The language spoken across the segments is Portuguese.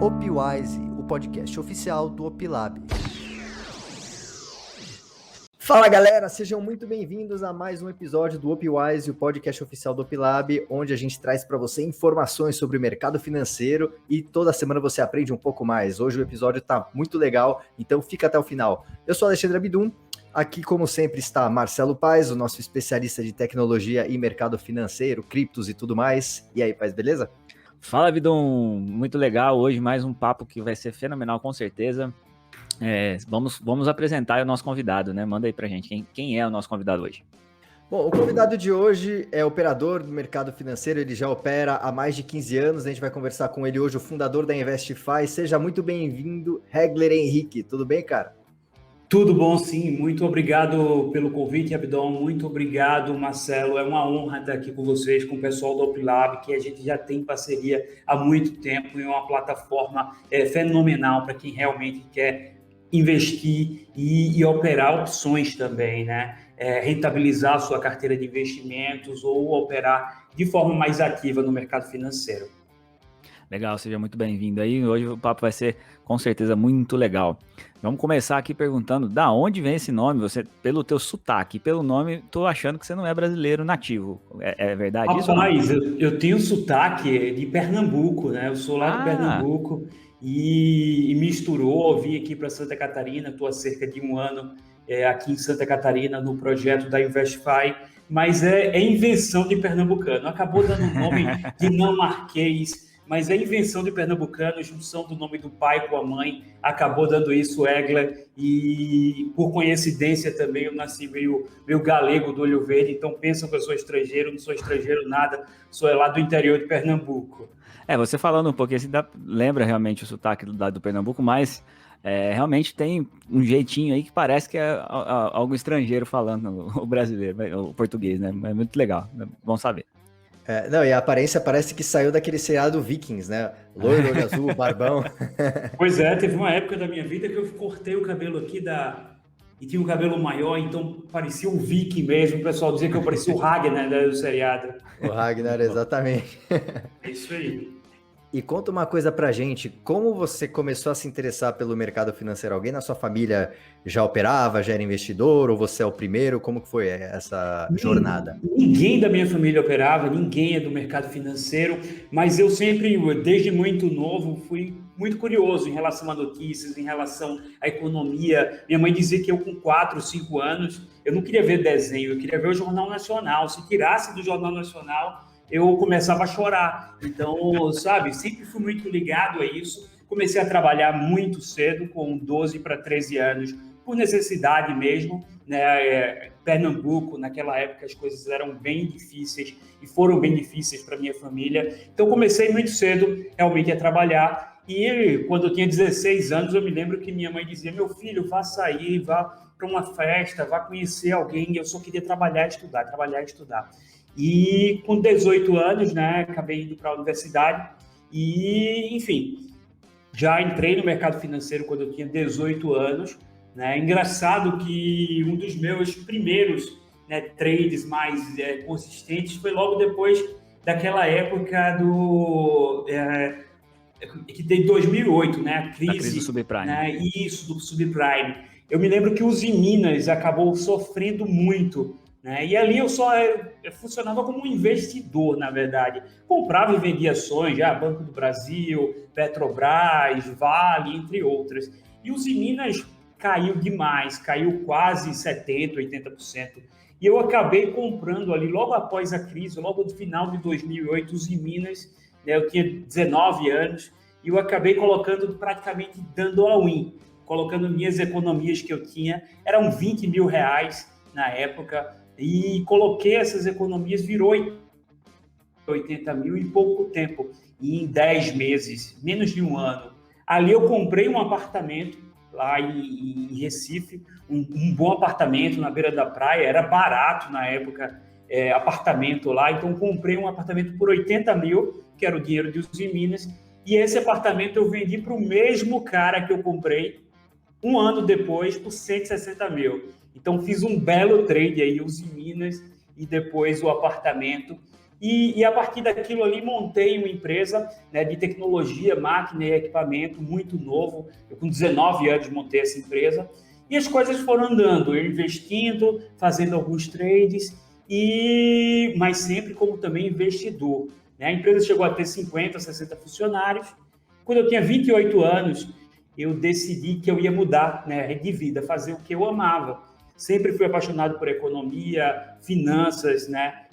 Opwise, o podcast oficial do Opilab. Fala galera, sejam muito bem-vindos a mais um episódio do Opwise, o podcast oficial do Opilab, onde a gente traz para você informações sobre o mercado financeiro e toda semana você aprende um pouco mais. Hoje o episódio tá muito legal, então fica até o final. Eu sou Alexandre Abdum, aqui como sempre está Marcelo Paes, o nosso especialista de tecnologia e mercado financeiro, criptos e tudo mais. E aí, Paes, beleza? Fala, Vidum, muito legal. Hoje mais um papo que vai ser fenomenal, com certeza. Vamos apresentar o nosso convidado, né? Manda aí pra gente, quem é o nosso convidado hoje? Bom, o convidado de hoje é operador do mercado financeiro, ele já opera há mais de 15 anos, a gente vai conversar com ele hoje, o fundador da Investify. Seja muito bem-vindo, Hegler Henrique, tudo bem, cara? Tudo bom, sim. Muito obrigado pelo convite, Abdon. Muito obrigado, Marcelo. É uma honra estar aqui com vocês, com o pessoal do Opilab, que a gente já tem parceria há muito tempo e é uma plataforma fenomenal para quem realmente quer investir e operar opções também, né? Rentabilizar a sua carteira de investimentos ou operar de forma mais ativa no mercado financeiro. Legal, seja muito bem-vindo aí. Hoje o papo vai ser, com certeza, muito legal. Vamos começar aqui perguntando da onde vem esse nome? Você, pelo teu sotaque, pelo nome, tô achando que você não é brasileiro nativo. É verdade isso? Rapaz, eu tenho sotaque de Pernambuco, né? Eu sou lá de Pernambuco e misturou, vim aqui para Santa Catarina, estou há cerca de um ano aqui em Santa Catarina no projeto da Investify, mas é invenção de pernambucano. Acabou dando o nome dinamarquês, mas é invenção de pernambucano, junção do nome do pai com a mãe, acabou dando isso, Hegler, e por coincidência também eu nasci meio galego do olho verde, então pensam que eu sou estrangeiro, não sou estrangeiro nada, sou lá do interior de Pernambuco. Você falando um pouquinho, assim, lembra realmente o sotaque do Pernambuco, mas realmente tem um jeitinho aí que parece que é algo estrangeiro falando o brasileiro, o português, né? É muito legal, é bom saber. Não, e a aparência parece que saiu daquele seriado Vikings, né? Loiro, olho azul, barbão. Pois é, teve uma época da minha vida que eu cortei o cabelo aqui e tinha um cabelo maior, então parecia um viking mesmo. O pessoal dizia que eu parecia o Ragnar, né, do seriado. O Ragnar, exatamente. É isso aí. E conta uma coisa pra gente, como você começou a se interessar pelo mercado financeiro? Alguém na sua família já operava, já era investidor, ou você é o primeiro? Como que foi essa jornada? Ninguém da minha família operava, ninguém é do mercado financeiro, mas eu sempre, desde muito novo, fui muito curioso em relação a notícias, em relação à economia. Minha mãe dizia que eu com 4, 5 anos, eu não queria ver desenho, eu queria ver o Jornal Nacional. Se tirasse do Jornal Nacional, eu começava a chorar. Então, sabe, sempre fui muito ligado a isso. Comecei a trabalhar muito cedo, com 12 para 13 anos, por necessidade mesmo, né? Pernambuco, naquela época, as coisas eram bem difíceis e foram bem difíceis para minha família. Então, comecei muito cedo, realmente, a trabalhar. E quando eu tinha 16 anos, eu me lembro que minha mãe dizia: meu filho, vá sair, vá para uma festa, vá conhecer alguém. Eu só queria trabalhar e estudar, trabalhar e estudar. E com 18 anos, né, acabei indo para a universidade e, enfim, já entrei no mercado financeiro quando eu tinha 18 anos, né? Engraçado que um dos meus primeiros, né, trades mais consistentes foi logo depois daquela época que tem 2008, né, a crise do subprime. Né, isso, do subprime. Eu me lembro que o Minas acabou sofrendo muito, né? E ali eu só funcionava como um investidor, na verdade. Comprava e vendia ações, Banco do Brasil, Petrobras, Vale, entre outras. E os Minas caiu demais, caiu quase 70%, 80%. E eu acabei comprando ali, logo após a crise, logo no final de 2008, os Minas, né? Eu tinha 19 anos, e eu acabei colocando, praticamente dando all-in, colocando minhas economias que eu tinha, eram 20 mil reais na época, e coloquei essas economias, virou 80 mil em pouco tempo, em 10 meses, menos de um ano. Ali eu comprei um apartamento lá em Recife, um bom apartamento na beira da praia, era barato na época, apartamento lá, então comprei um apartamento por 80 mil, que era o dinheiro de Uzi Minas, e esse apartamento eu vendi para o mesmo cara que eu comprei um ano depois por 160 mil. Então, fiz um belo trade aí, Uzi Minas, e depois o apartamento. E a partir daquilo ali montei uma empresa, né, de tecnologia, máquina e equipamento muito novo. Eu com 19 anos montei essa empresa e as coisas foram andando, eu investindo, fazendo alguns trades, mas sempre como também investidor, né? A empresa chegou a ter 50, 60 funcionários. Quando eu tinha 28 anos, eu decidi que eu ia mudar, né, de vida, fazer o que eu amava. Sempre fui apaixonado por economia, finanças, né?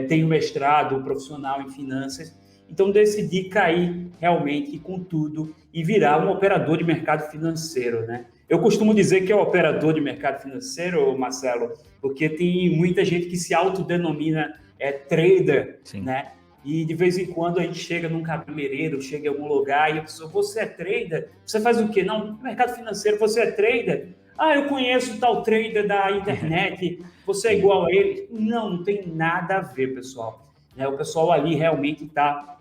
Tenho mestrado profissional em finanças, então decidi cair realmente com tudo e virar um operador de mercado financeiro, né? Eu costumo dizer que é operador de mercado financeiro, Marcelo, porque tem muita gente que se autodenomina trader, sim, né? E de vez em quando a gente chega num cabeleireiro, chega em algum lugar e a pessoa, você é trader? Você faz o quê? Não, no mercado financeiro, você é trader? Ah, eu conheço tal trader da internet, você é igual a ele. Não tem nada a ver, pessoal. O pessoal ali realmente está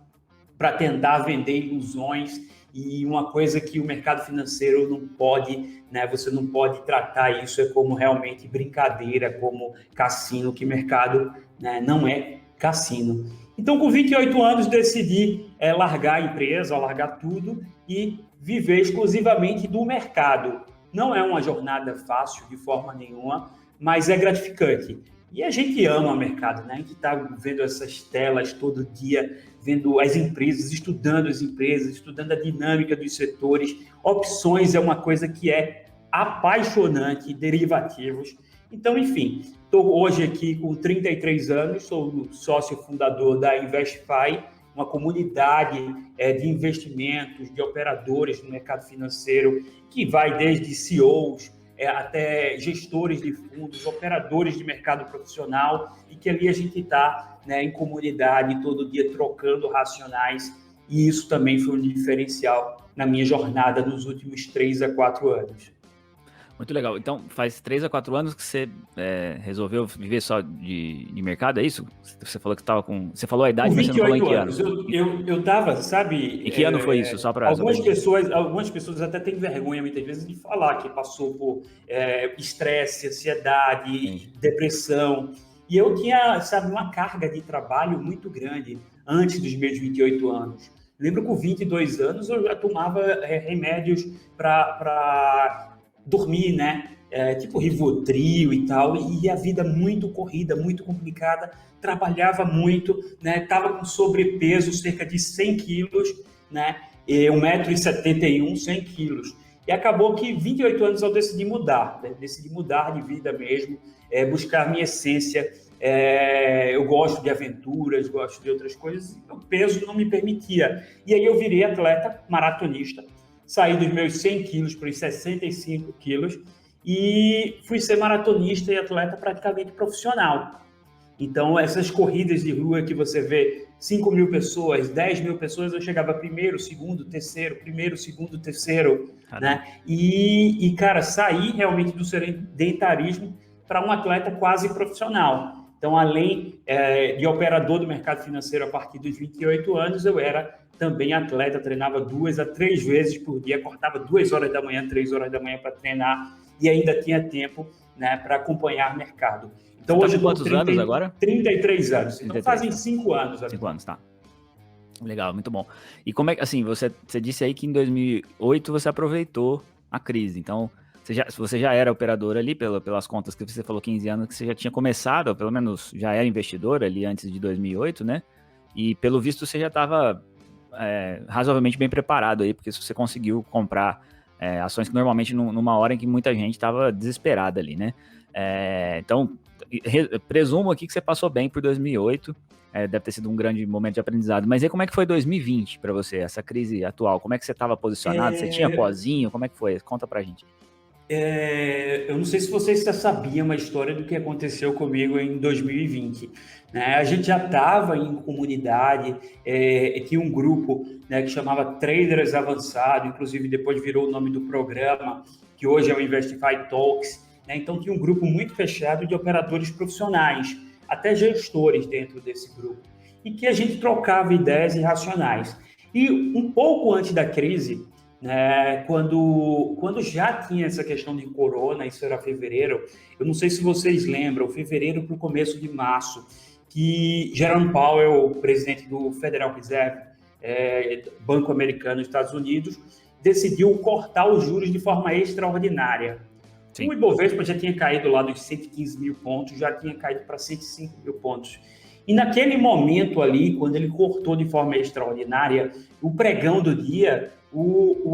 para tentar vender ilusões e uma coisa que o mercado financeiro não pode, né? Você não pode tratar isso como realmente brincadeira, como cassino, que mercado, né, não é cassino. Então, com 28 anos, decidi largar a empresa, largar tudo e viver exclusivamente do mercado. Não é uma jornada fácil de forma nenhuma, mas é gratificante. E a gente ama o mercado, né? A gente está vendo essas telas todo dia, vendo as empresas, estudando as empresas, estudando a dinâmica dos setores. Opções é uma coisa que é apaixonante, derivativos. Então, enfim, estou hoje aqui com 33 anos, sou sócio fundador da InvestFi, uma comunidade de investimentos, de operadores no mercado financeiro, que vai desde CEOs até gestores de fundos, operadores de mercado profissional, e que ali a gente está, né, em comunidade, todo dia trocando racionais, e isso também foi um diferencial na minha jornada nos últimos 3 a 4 anos. Muito legal. Então, faz 3 a 4 anos que você resolveu viver só de mercado, é isso? Você falou que estava com... Você falou a idade, mas você não falou em que anos. ano. Eu estava, sabe... Em que ano foi isso? Só para algumas pessoas até têm vergonha, muitas vezes, de falar que passou por estresse, ansiedade, depressão. E eu tinha, sabe, uma carga de trabalho muito grande antes dos meus 28 anos. Lembro que com 22 anos eu já tomava remédios para dormir, né? Tipo Rivotril e tal, e a vida muito corrida, muito complicada, trabalhava muito, né? Tava com sobrepeso, cerca de 100 quilos, né? 1,71 m, 100 quilos. E acabou que 28 anos eu decidi mudar, né? Decidi mudar de vida mesmo, buscar minha essência. Eu gosto de aventuras, gosto de outras coisas, o peso não me permitia. E aí eu virei atleta maratonista, saí dos meus 100 quilos para os 65 quilos e fui ser maratonista e atleta praticamente profissional. Então, essas corridas de rua que você vê 5 mil pessoas, 10 mil pessoas, eu chegava primeiro, segundo, terceiro, primeiro, segundo, terceiro, né? E, cara, saí realmente do sedentarismo para um atleta quase profissional. Então, além de operador do mercado financeiro a partir dos 28 anos, eu era também atleta, treinava 2 a 3 vezes por dia, acordava 2 horas da manhã, 3 horas da manhã para treinar e ainda tinha tempo, né, para acompanhar o mercado. Então, hoje quantos anos agora? 33 anos. 33, então, fazem 5 anos. 5 anos, tá. Legal, muito bom. E como é que, assim, você disse aí que em 2008 você aproveitou a crise, então você já era operador ali, pelas contas que você falou, 15 anos, que você já tinha começado, ou pelo menos já era investidor ali antes de 2008, né? E pelo visto você já estava razoavelmente bem preparado aí, porque você conseguiu comprar ações que normalmente numa hora em que muita gente estava desesperada ali, né? Então, presumo aqui que você passou bem por 2008, deve ter sido um grande momento de aprendizado, mas aí como é que foi 2020 para você, essa crise atual? Como é que você estava posicionado? Você tinha pozinho? Como é que foi? Conta pra gente. Eu não sei se vocês já sabiam a história do que aconteceu comigo em 2020. Né? A gente já estava em comunidade, tinha um grupo, né, que chamava Traders Avançado, inclusive depois virou o nome do programa, que hoje é o InvestFi Talks. Né? Então tinha um grupo muito fechado de operadores profissionais, até gestores dentro desse grupo, e que a gente trocava ideias irracionais. E um pouco antes da crise, quando já tinha essa questão de corona, isso era fevereiro, eu não sei se vocês lembram, fevereiro para o começo de março, que Jerome Powell, presidente do Federal Reserve, Banco Americano dos Estados Unidos, decidiu cortar os juros de forma extraordinária. Sim. O Ibovespa já tinha caído lá dos 115 mil pontos, já tinha caído para 105 mil pontos. E naquele momento ali, quando ele cortou de forma extraordinária, o pregão do dia,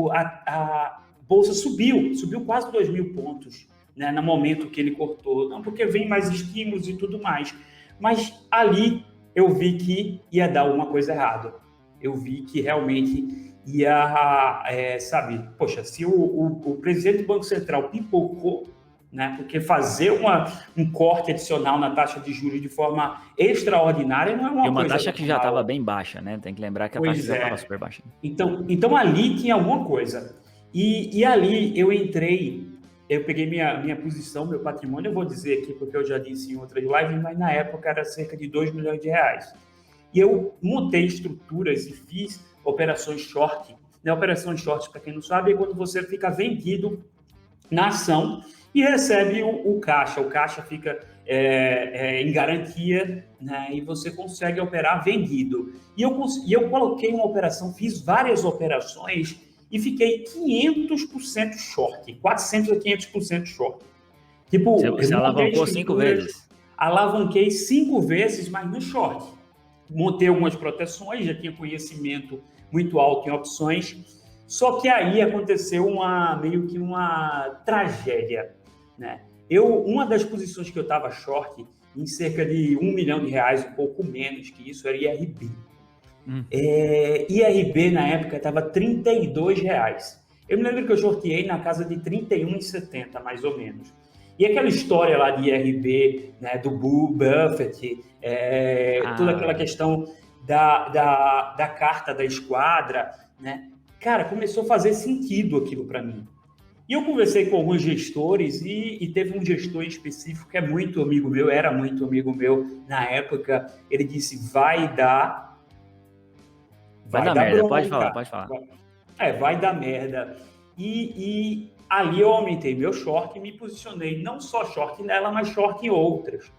a Bolsa subiu quase 2 mil pontos, né, no momento que ele cortou. Não porque vem mais estímulos e tudo mais. Mas ali eu vi que ia dar alguma coisa errada. Eu vi que realmente ia, poxa, se o presidente do Banco Central pipocou, né, porque fazer um corte adicional na taxa de juros de forma extraordinária não é uma coisa... E uma taxa que já estava bem baixa, né? Tem que lembrar que a taxa já estava super baixa. Então ali tinha alguma coisa. E ali eu entrei, eu peguei minha posição, meu patrimônio, eu vou dizer aqui porque eu já disse em outras lives, mas na época era cerca de 2 milhões de reais. E eu montei estruturas e fiz operações short. Né? Operações short, para quem não sabe, é quando você fica vendido na ação e recebe o caixa. O caixa fica em garantia, né? E você consegue operar vendido. E eu coloquei uma operação, fiz várias operações e fiquei 500% short, 400% a 500% short. Tipo, você alavancou 5 vezes? Alavanquei 5 vezes, mas no short. Montei algumas proteções, já tinha conhecimento muito alto em opções, só que aí aconteceu meio que uma tragédia, né? Uma das posições que eu estava short, em cerca de 1 milhão de reais, um pouco menos que isso, era IRB. IRB, na época, estava R$ 32. Eu me lembro que eu shorteei na casa de R$ 31,70, mais ou menos. E aquela história lá de IRB, né, do Buffett, toda aquela questão da carta da esquadra, né? Cara, começou a fazer sentido aquilo para mim. E eu conversei com alguns gestores e teve um gestor específico que é muito amigo meu, era muito amigo meu na época. Ele disse, vai dar merda, bronca. Pode falar. Vai dar merda. E ali eu aumentei meu short e me posicionei não só short nela, mas short em outras.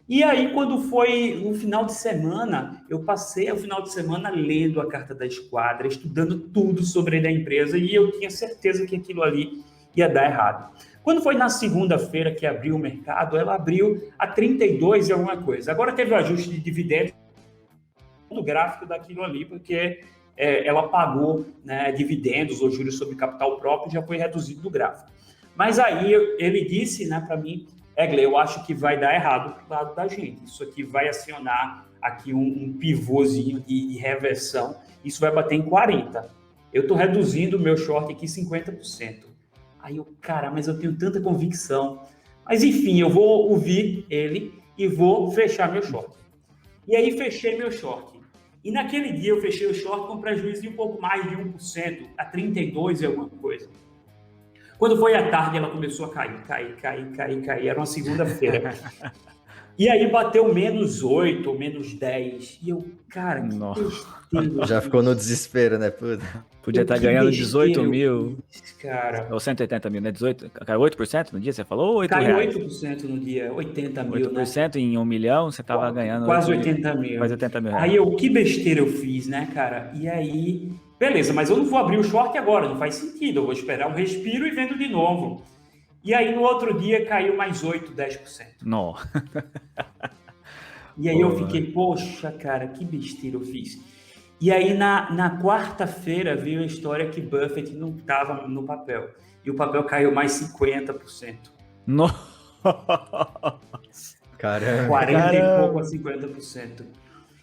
E aí, quando foi no final de semana, eu passei o final de semana lendo a carta da esquadra, estudando tudo sobre a empresa e eu tinha certeza que aquilo ali ia dar errado. Quando foi na segunda-feira que abriu o mercado, ela abriu a 32 e alguma coisa. Agora teve o ajuste de dividendos do gráfico daquilo ali, porque ela pagou, né, dividendos ou juros sobre capital próprio, já foi reduzido do gráfico. Mas aí ele disse, né, para mim, Egler, eu acho que vai dar errado pro lado da gente. Isso aqui vai acionar aqui um pivôzinho de reversão. Isso vai bater em 40%. Eu estou reduzindo o meu short aqui 50%. Aí eu, cara, mas eu tenho tanta convicção. Mas enfim, eu vou ouvir ele e vou fechar meu short. E aí fechei meu short. E naquele dia eu fechei o short com prejuízo de um pouco mais de 1%, a 32 e alguma coisa. Quando foi à tarde, ela começou a cair. Era uma segunda-feira. E aí bateu menos 8, menos 10. E eu, cara, que já ficou no desespero, né? Puta. Podia estar ganhando 18 mil. Cara. Ou 180 mil, né? 18, caiu 8% no dia, você falou? Ou 8 caiu reais? 8% no dia, 80 mil, 8% né? Em 1 milhão, você estava ganhando... Quase 80 mil. Quase 80 mil reais. Aí que besteira eu fiz, né, cara? E aí... Beleza, mas eu não vou abrir o short agora, não faz sentido. Eu vou esperar um respiro e vendo de novo. E aí, no outro dia, caiu mais 8%, 10%. Não. E aí eu fiquei, poxa, cara, que besteira eu fiz. E aí, na quarta-feira, veio a história que Buffett não estava no papel. E o papel caiu mais 50%. Nossa! Caramba! 40 e pouco a 50%.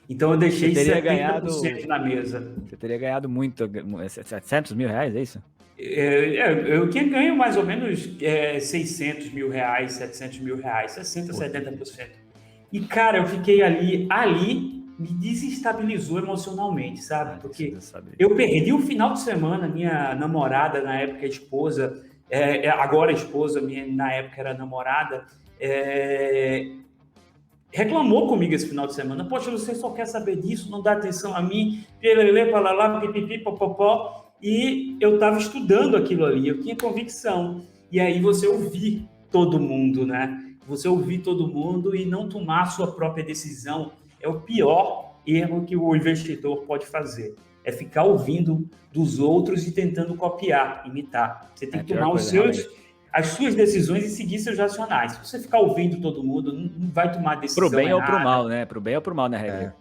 Então eu deixei 70% na mesa. Você teria ganhado muito, 700 mil reais, é isso? Eu tinha ganho mais ou menos 600 mil reais, 700 mil reais, 60%, 70%. E, cara, eu fiquei ali me desestabilizou emocionalmente, sabe? Porque eu perdi o final de semana, minha namorada, na época esposa, agora esposa, na época era namorada, reclamou comigo esse final de semana. Poxa, você só quer saber disso, não dá atenção a mim, pipipi, popopó. E eu estava estudando aquilo ali, eu tinha convicção. E aí você ouvir todo mundo, né? Você ouvir todo mundo e não tomar a sua própria decisão é o pior erro que o investidor pode fazer. É ficar ouvindo dos outros e tentando copiar, imitar. Você tem que tomar as suas decisões e seguir seus racionais. Se você ficar ouvindo todo mundo, não vai tomar decisão Pro bem errada. ou pro mal, né? Pro bem ou pro mal, né, regra?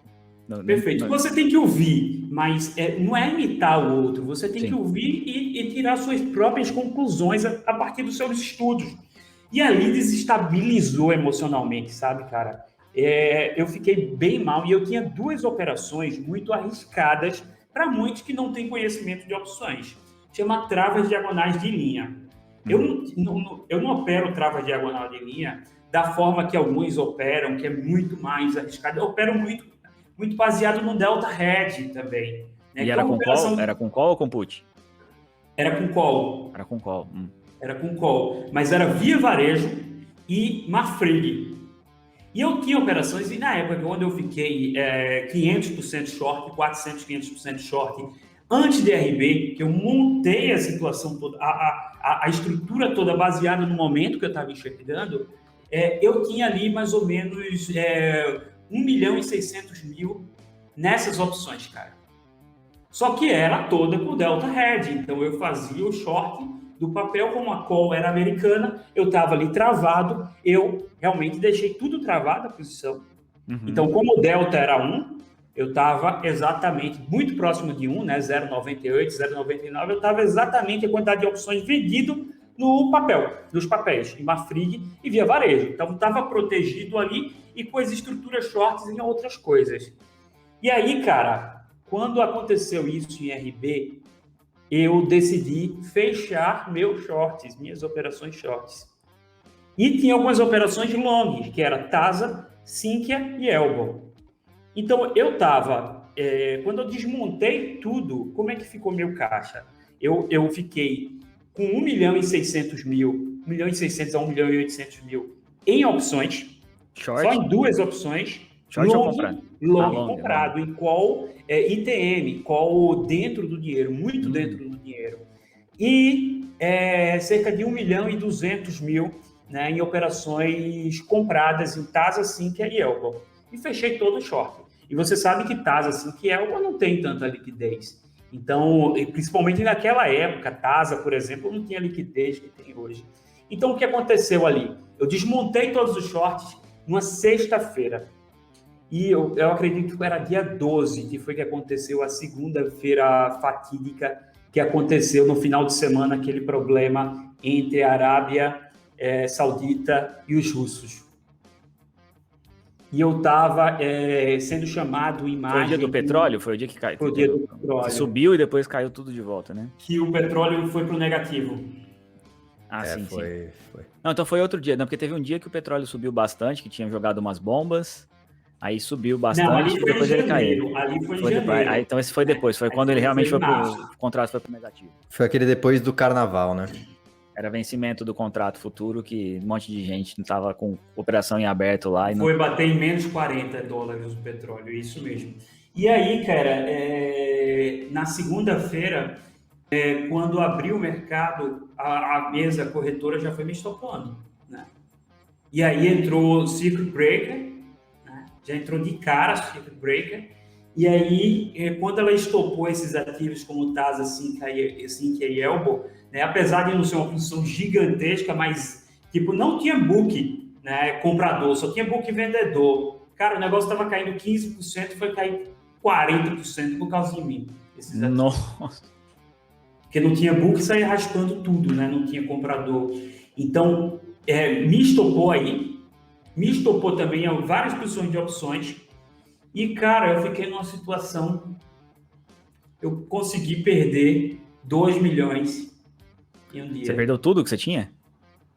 Perfeito. Você tem que ouvir, mas não é imitar o outro. Você tem Sim. que ouvir e tirar suas próprias conclusões a partir dos seus estudos. E ali desestabilizou emocionalmente, sabe, cara? Eu fiquei bem mal e eu tinha 2 operações muito arriscadas para muitos que não têm conhecimento de opções. Chama travas diagonais de linha. Eu não opero travas diagonal de linha da forma que alguns operam, que é muito mais arriscado. Eu opero muito baseado no Delta Hedge também. Né? E era com call? Era com call ou com put? Era com call. Era com call. Era com call. Mas era via varejo e Mafrig. E eu tinha operações, e na época quando eu fiquei 500% short, 400, 500% short, antes de RB, que eu montei a situação toda, a estrutura toda baseada no momento que eu estava enxergando, eu tinha ali mais ou menos 1.600.000 nessas opções, cara. Só que era toda com Delta Hedge, então eu fazia o short do papel, como a call era americana, eu estava ali travado, eu realmente deixei tudo travado a posição. Então, como o Delta era 1, eu estava exatamente muito próximo de 1, né, 0,98, 0,99, eu estava exatamente a quantidade de opções vendido no papel, nos papéis, em Mafrig e via varejo. Então, estava protegido ali e com as estruturas shorts em outras coisas. E aí, cara, quando aconteceu isso em RB, eu decidi fechar meus shorts, minhas operações shorts. E tinha algumas operações longas, que era Tasa, Sinqia e Elbow. Então, eu estava... quando eu desmontei tudo, como é que ficou meu caixa? Eu fiquei com 1.600.000, 1.600.000 a 1.800.000 em opções, Short? só em 2 opções. Short ou comprado? Long comprado, em call ITM, call dentro do dinheiro, muito dentro do dinheiro. E cerca de 1.200.000, né, em operações compradas em Tasa, Sinqia e Elbow. E fechei todo o short. E você sabe que Tasa, Sinqia e Elbow não tem tanta liquidez. Então, principalmente naquela época, Tasa, por exemplo, não tinha liquidez que tem hoje. Então, o que aconteceu ali? Eu desmontei todos os shorts numa sexta-feira. E eu acredito que era dia 12, que foi que aconteceu a segunda-feira fatídica, que aconteceu no final de semana, aquele problema entre a Arábia Saudita e os russos. E eu estava sendo chamado em Foi o dia do petróleo? Foi o dia que caiu? Foi o dia do petróleo. Que subiu e depois caiu tudo de volta, né? Que o petróleo foi para o negativo. Sim. Foi. Não, então foi outro dia. Não, porque teve um dia que o petróleo subiu bastante, que tinha jogado umas bombas. Aí subiu bastante. Não, ali foi e depois ele caiu. Ali foi em janeiro. Aí, então esse foi depois. Foi quando ele realmente foi o contrato foi pro negativo. Foi aquele depois do carnaval, né? Era vencimento do contrato futuro, que um monte de gente não estava com operação em aberto lá. E foi bater em menos $40 o petróleo, isso mesmo. E aí, cara, na segunda-feira, quando abriu o mercado, a mesa corretora já foi me estopando, né? E aí entrou Circuit Breaker, né? Já entrou de cara Circuit Breaker. E aí, quando ela estopou esses ativos como Tasa, Sinqia e Elbow, né, apesar de não ser uma posição gigantesca, mas tipo, não tinha book, né, comprador, só tinha book vendedor. Cara, o negócio estava caindo 15%, foi cair 40% por causa de mim. Nossa! Porque não tinha book, saía raspando tudo, né? Não tinha comprador. Então, me estopou aí, me estopou também várias posições de opções. E, cara, eu fiquei numa situação... Eu consegui perder 2 milhões em um dia. Você perdeu tudo que você tinha?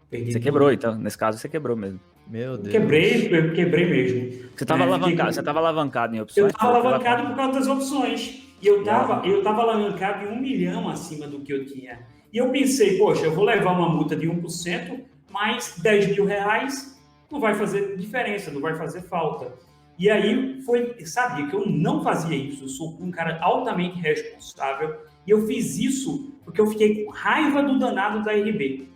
Perdi você tudo. Quebrou, então. Nesse caso, você quebrou mesmo. Meu Deus. Quebrei mesmo. Você estava alavancado, você estava alavancado em opções? Eu estava alavancado por causa das opções. E eu estava alavancado em 1 milhão acima do que eu tinha. E eu pensei, poxa, eu vou levar uma multa de 1%, mais 10 mil reais não vai fazer diferença, não vai fazer falta. E aí, sabia que eu não fazia isso, eu sou um cara altamente responsável, e eu fiz isso porque eu fiquei com raiva do danado da RB.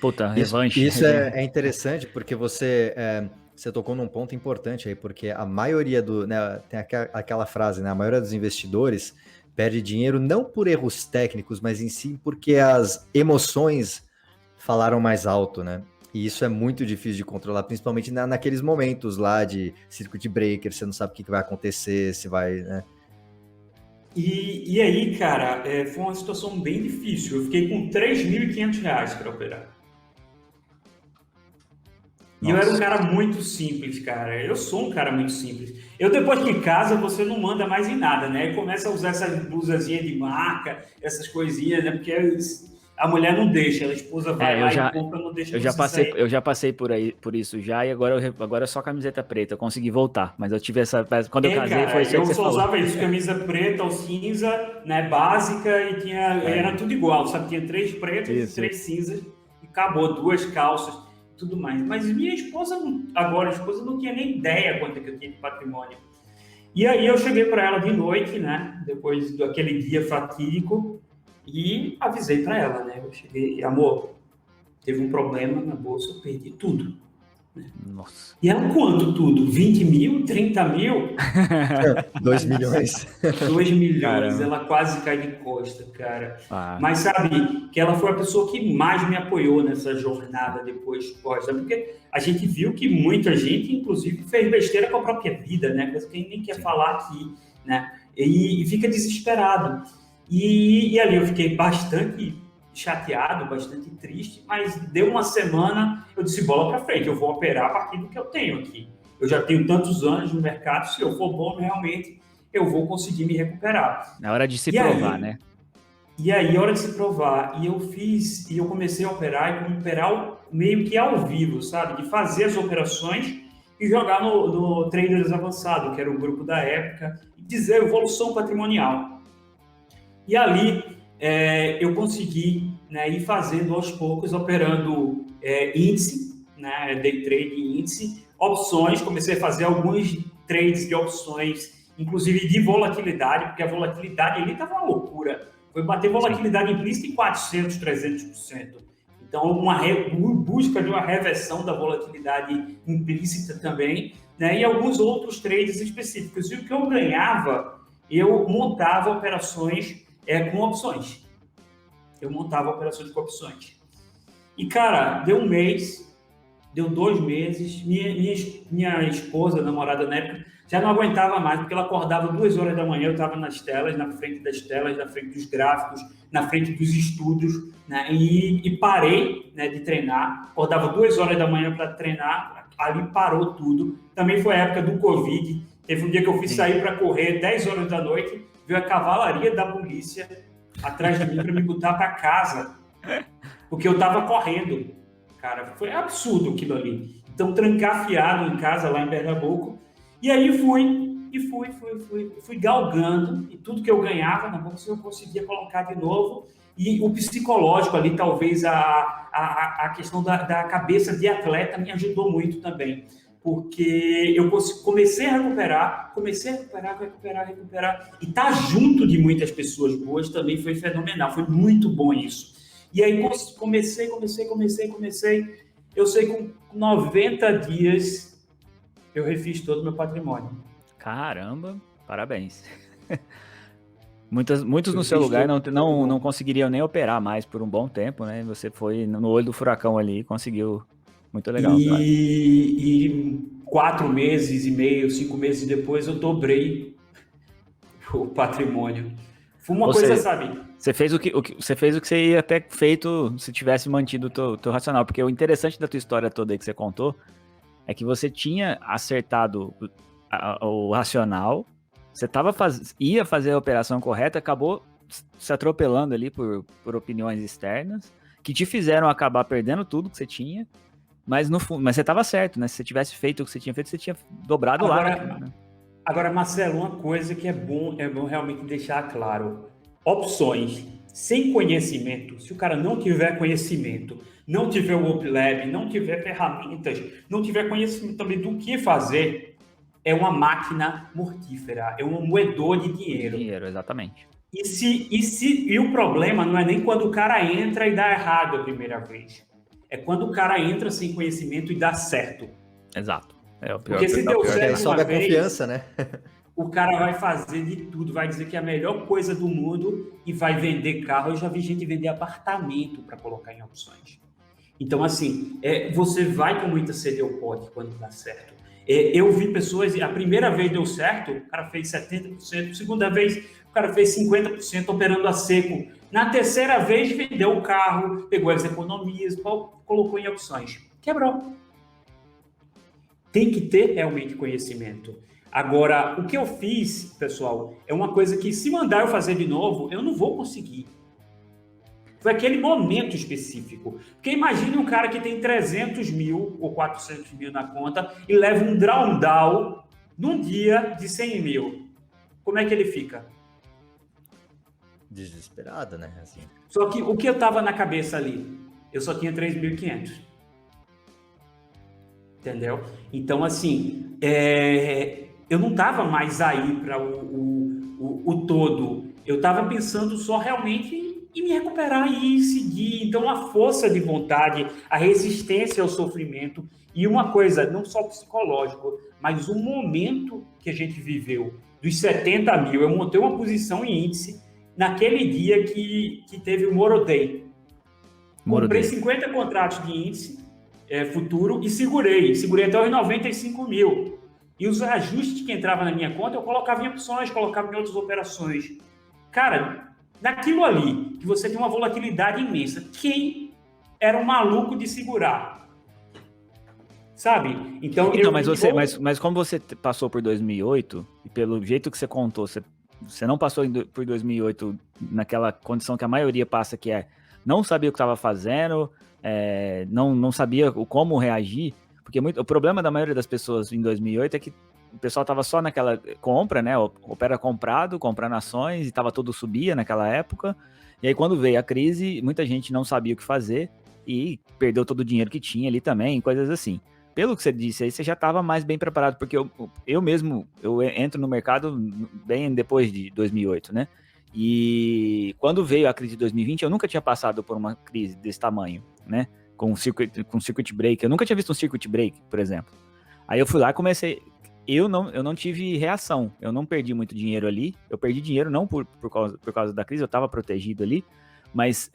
Puta, revanche. Isso é interessante porque você tocou num ponto importante aí, porque a maioria né, tem aquela frase, né? A maioria dos investidores perde dinheiro não por erros técnicos, mas em si porque as emoções falaram mais alto, né? E isso é muito difícil de controlar, principalmente naqueles momentos lá de circuit breaker, você não sabe o que vai acontecer, se vai, né? E aí, cara, foi uma situação bem difícil. Eu fiquei com R$3.500 para operar. E eu era um cara muito simples, cara. Eu sou um cara muito simples. Depois que casa, você não manda mais em nada, né? E começa a usar essas blusazinhas de marca, essas coisinhas, né? Porque a mulher não deixa, a esposa vai lá e compra, não deixa você sair. Eu já passei por isso já, e agora é só camiseta preta. Eu consegui voltar, mas eu tive essa... Quando eu casei, cara, foi isso que você falou. Eu só usava isso, camisa preta ou cinza, né? Básica, e era tudo igual, sabe? Tinha 3 pretas e 3 cinzas, e acabou, 2 calças. Tudo mais. Mas minha esposa, não tinha nem ideia quanto que eu tinha de patrimônio. E aí eu cheguei para ela de noite, né? Depois daquele dia fatídico, e avisei para ela, né? Eu cheguei, amor, teve um problema na bolsa, eu perdi tudo. Nossa. E ela, quanto tudo? 20 mil? 30 mil? 2 milhões. 2 milhões, Caramba. ela quase cai de costa, cara. Ah. Mas sabe, que ela foi a pessoa que mais me apoiou nessa jornada depois pós, porque a gente viu que muita gente, inclusive, fez besteira com a própria vida, né? Coisa que a gente nem quer falar aqui, né? E fica desesperado. E ali eu fiquei bastante chateado, bastante triste, mas deu uma semana, eu disse, bola para frente, eu vou operar a partir do que eu tenho aqui. Eu já tenho tantos anos no mercado, se eu for bom realmente, eu vou conseguir me recuperar. Na hora de se provar, né? E aí, hora de se provar, e eu comecei a operar meio que ao vivo, sabe? De fazer as operações e jogar no Traders Avançado, que era o grupo da época, e dizer evolução patrimonial. E ali eu consegui, né, ir fazendo aos poucos, operando índice, né, day trade índice, opções, comecei a fazer alguns trades de opções, inclusive de volatilidade, porque a volatilidade ali estava uma loucura. Foi bater volatilidade implícita em 400%, 300%. Então, uma busca de uma reversão da volatilidade implícita também, né, e alguns outros trades específicos. E o que eu ganhava, eu montava operações com opções. Eu montava operações com opções. E, cara, deu um mês, deu 2 meses, minha esposa, namorada na época, já não aguentava mais, porque ela acordava 2 horas da manhã, eu estava nas telas, na frente das telas, na frente dos gráficos, na frente dos estudos, né? E parei, né, de treinar, acordava 2 horas da manhã para treinar, ali parou tudo. Também foi a época do Covid, teve um dia que eu fui sair para correr, 10 horas da noite, veio a cavalaria da polícia atrás de mim para me botar para casa, porque eu estava correndo. Cara, foi absurdo aquilo ali. Então, trancafiado em casa, lá em Pernambuco. E aí fui galgando, e tudo que eu ganhava na bolsa eu conseguia colocar de novo. E o psicológico ali, talvez a questão da cabeça de atleta me ajudou muito também. Porque eu comecei a recuperar. E estar junto de muitas pessoas boas também foi fenomenal, foi muito bom isso. E aí comecei. Eu sei que com 90 dias eu refiz todo o meu patrimônio. Caramba, parabéns. Muitos no seu lugar não conseguiriam nem operar mais por um bom tempo, né? Você foi no olho do furacão ali e conseguiu. Muito legal. E 4 meses e meio, 5 meses depois, eu dobrei o patrimônio. Foi uma coisa, sabe? Você fez o que você ia ter feito se tivesse mantido o teu racional. Porque o interessante da tua história toda aí que você contou é que você tinha acertado o racional, você ia fazer a operação correta, acabou se atropelando ali por opiniões externas, que te fizeram acabar perdendo tudo que você tinha. Mas você estava certo, né? Se você tivesse feito o que você tinha feito, você tinha dobrado lá. Né? Agora, Marcelo, uma coisa que é bom realmente deixar claro. Opções sem conhecimento, se o cara não tiver conhecimento, não tiver o OpLab, não tiver ferramentas, não tiver conhecimento também do que fazer, é uma máquina mortífera, é um moedor de dinheiro. Dinheiro, exatamente. E o problema não é nem quando o cara entra e dá errado a primeira vez. é quando o cara entra sem conhecimento e dá certo. Exato. É o pior. Porque se deu certo sobe a confiança, né? O cara vai fazer de tudo, vai dizer que é a melhor coisa do mundo e vai vender carro. Eu já vi gente vender apartamento para colocar em opções. Então, assim, você vai com muita sede ao pote quando dá certo. Eu vi pessoas, a primeira vez deu certo, o cara fez 70%, a segunda vez o cara fez 50% operando a seco. Na terceira vez vendeu o carro, pegou as economias, colocou em opções. Quebrou. Tem que ter realmente conhecimento. Agora, o que eu fiz, pessoal, é uma coisa que se mandar eu fazer de novo, eu não vou conseguir. Foi aquele momento específico. Porque imagine um cara que tem 300 mil ou 400 mil na conta e leva um drawdown num dia de 100 mil. Como é que ele fica? Desesperado, né? Assim. Só que o que eu tava na cabeça ali? Eu só tinha 3.500. Entendeu? Então, assim, eu não tava mais aí para o todo. Eu tava pensando só realmente e me recuperar e seguir. Então, a força de vontade, a resistência ao sofrimento e uma coisa, não só psicológico, mas o momento que a gente viveu, dos 70 mil, eu montei uma posição em índice naquele dia que teve o Moro Day. Comprei 50 contratos de índice futuro e segurei até os 95 mil. E os ajustes que entravam na minha conta, eu colocava em opções, colocava em outras operações. Cara, naquilo ali, que você tem uma volatilidade imensa, quem era um maluco de segurar? Sabe? Então mas como você passou por 2008, e pelo jeito que você contou, você não passou por 2008 naquela condição que a maioria passa, que é não sabia o que estava fazendo, não sabia como reagir, porque o problema da maioria das pessoas em 2008 é que o pessoal estava só naquela compra, né? Opera comprando ações e tudo subia naquela época. E aí, quando veio a crise, muita gente não sabia o que fazer e perdeu todo o dinheiro que tinha ali também, coisas assim. Pelo que você disse aí, você já estava mais bem preparado, porque eu mesmo entro no mercado bem depois de 2008, né? E quando veio a crise de 2020, eu nunca tinha passado por uma crise desse tamanho, né? Com circuit break. Eu nunca tinha visto um circuit break, por exemplo. Aí eu fui lá e comecei... Eu não tive reação, eu não perdi muito dinheiro ali, eu perdi dinheiro não por causa da crise, eu estava protegido ali, mas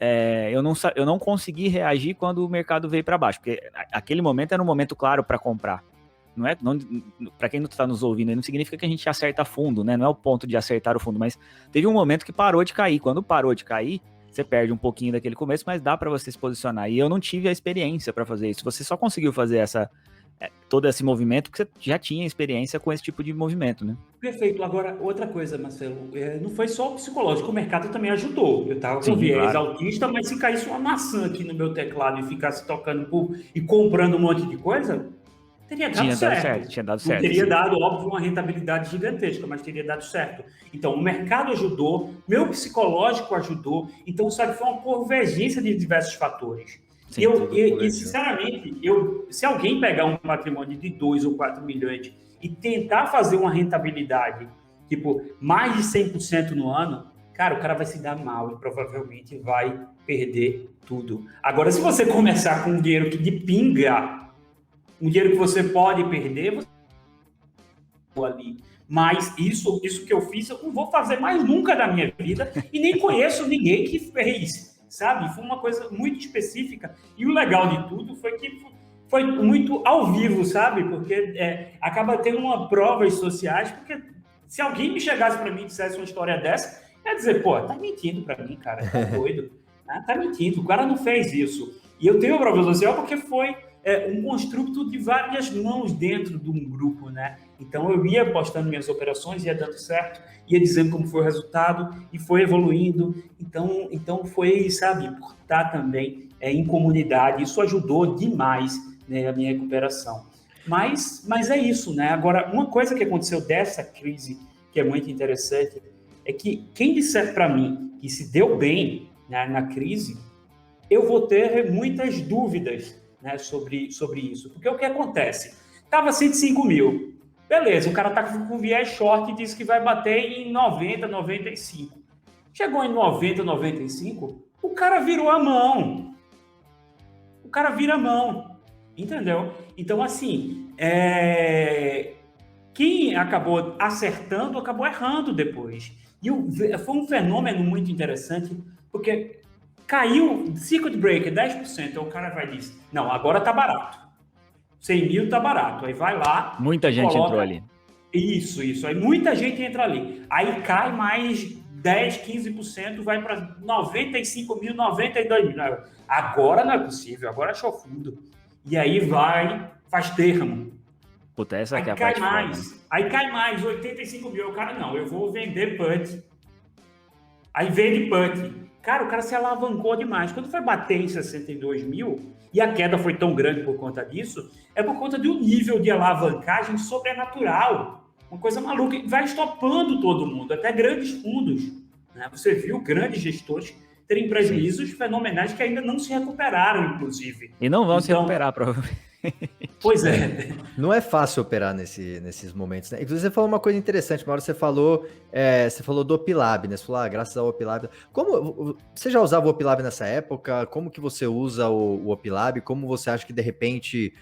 eu não consegui reagir quando o mercado veio para baixo, porque aquele momento era um momento claro para comprar. Para quem não está nos ouvindo, não significa que a gente acerta fundo, né? Não é o ponto de acertar o fundo, mas teve um momento que parou de cair. Quando parou de cair, você perde um pouquinho daquele começo, mas dá para você se posicionar. E eu não tive a experiência para fazer isso. Você só conseguiu fazer todo esse movimento porque você já tinha experiência com esse tipo de movimento, né? Perfeito. Agora, outra coisa, Marcelo, não foi só o psicológico, o mercado também ajudou. Eu estava com viés autista, mas se caísse uma maçã aqui no meu teclado e ficasse tocando e comprando um monte de coisa, teria dado certo. Tinha dado certo. Não teria dado, óbvio, uma rentabilidade gigantesca, mas teria dado certo. Então, o mercado ajudou, meu psicológico ajudou. Então, sabe, foi uma convergência de diversos fatores. Sim, e sinceramente, se alguém pegar um patrimônio de 2 ou 4 milhões e tentar fazer uma rentabilidade, tipo, mais de 100% no ano, cara, o cara vai se dar mal e provavelmente vai perder tudo. Agora, se você começar com um dinheiro que de pinga, um dinheiro que você pode perder, você ali. Mas isso que eu fiz, eu não vou fazer mais nunca na minha vida e nem conheço ninguém que fez. Sabe? Foi uma coisa muito específica. E o legal de tudo foi que foi muito ao vivo, sabe? Porque acaba tendo uma provas sociais, porque se alguém me chegasse para mim e dissesse uma história dessa, ia dizer, pô, tá mentindo para mim, cara, tá doido. Tá mentindo, o cara não fez isso. E eu tenho prova social porque foi um construto de várias mãos dentro de um grupo, né? Então eu ia postando minhas operações, ia dando certo, ia dizendo como foi o resultado e foi evoluindo. Então foi, sabe, por estar também em comunidade, isso ajudou demais, né, a minha recuperação. Mas é isso, né? Agora, uma coisa que aconteceu dessa crise, que é muito interessante, é que quem disser para mim que se deu bem, né, na crise, eu vou ter muitas dúvidas, né, sobre isso. Porque o que acontece? Estava 105 mil. Beleza, o cara está com viés short e disse que vai bater em 90, 95. Chegou em 90, 95, o cara virou a mão. cara vira a mão, entendeu? Então, assim, quem acabou acertando, acabou errando depois. E foi um fenômeno muito interessante, porque caiu, circuit breaker, 10%, então o cara vai dizer, não, agora tá barato. 100 mil tá barato. Aí vai lá... Muita gente entrou ali. Isso. Aí muita gente entra ali. Aí cai mais 10, 15%, vai para 95 mil, 92 mil. Agora não é possível, agora achou fundo. E aí faz termo. Puta, essa aqui é a cai parte mais. foda, né? Aí cai mais, 85 mil. O cara, não, eu vou vender put. Aí vende put. Cara, o cara se alavancou demais. Quando foi bater em 62 mil, e a queda foi tão grande por conta disso, é por conta de um nível de alavancagem sobrenatural. Uma coisa maluca. Vai estopando todo mundo, até grandes fundos. Né? Você viu grandes gestores terem prejuízos fenomenais que ainda não se recuperaram, inclusive. E não vão se recuperar, provavelmente. Pois é. Não é fácil operar nesses momentos, né? Inclusive, você falou uma coisa interessante. Uma hora você falou do Opilab, né? Você falou, graças ao Opilab. Como você já usava o Opilab nessa época? Como que você usa o Opilab? Como você acha que, de repente,